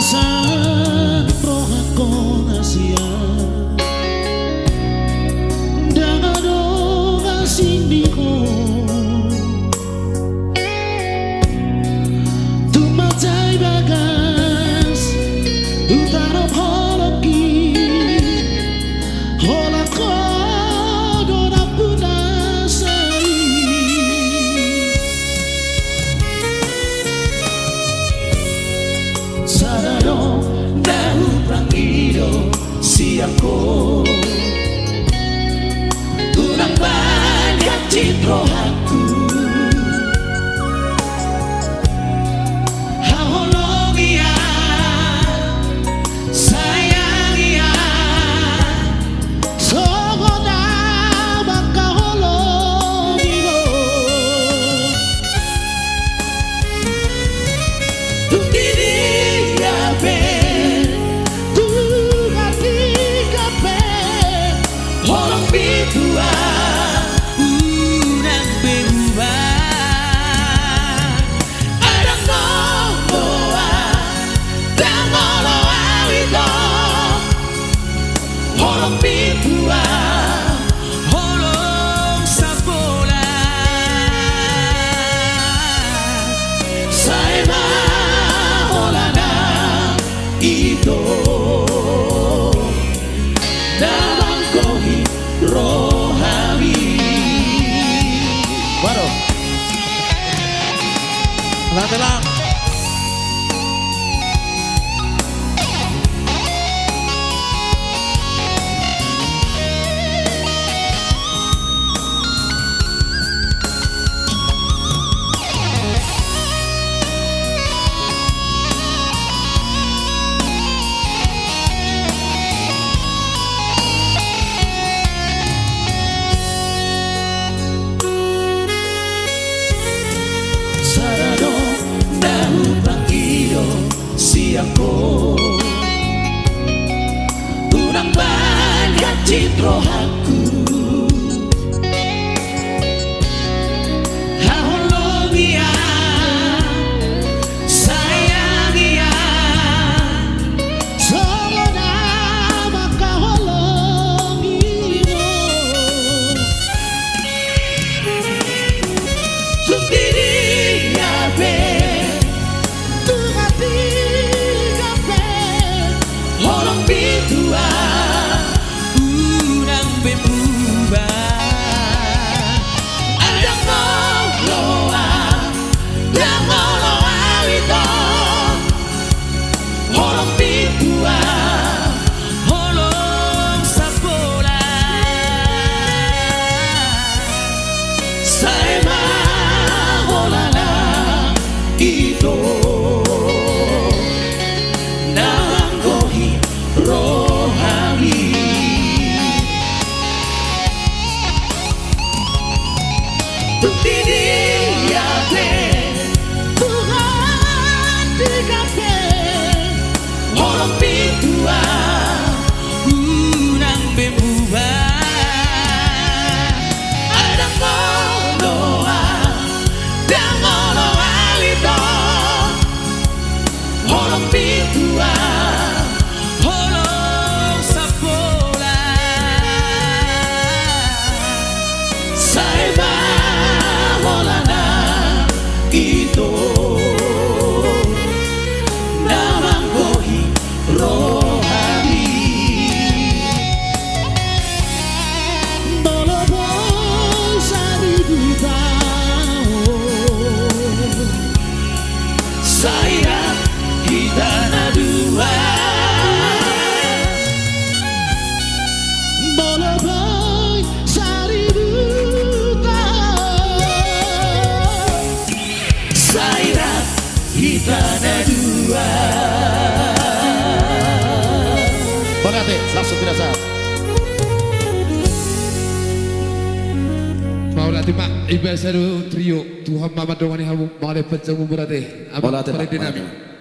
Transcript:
Sa rohako na siya Dangado ang sindi ko Tumatay bagas Utarap hologi Hola ko doon ako nasay Sarado dahil prangido siya ko Tunang banyak citro aku Hahulog iya Sayang iya Sogo na makahulog iyo Ito dalam kohi rohani baru lang Siako Tunang banyak citro aku Hahulog iya Sayang iya Sogo na makahulog iyo Sundiri ya be Bidua Unang bemuba Adang ngoloa Yang ngoloa itu Holong bidua Holong sapola Saya maholala itu rohani Bukti dia be Tuhan digape Holong bidua Unang bemuba Ada ngoloa Dan ngoloa itu Holong bidua Ito namang kohi rohani Malabong sa bibitaw Saya kita na dua Malabong sa kita na dua. Berarti langsung tidak saat. Maulati mak ibasaru trio Tuhan mama dongani hamu male pencamu berarti. Amal dinami.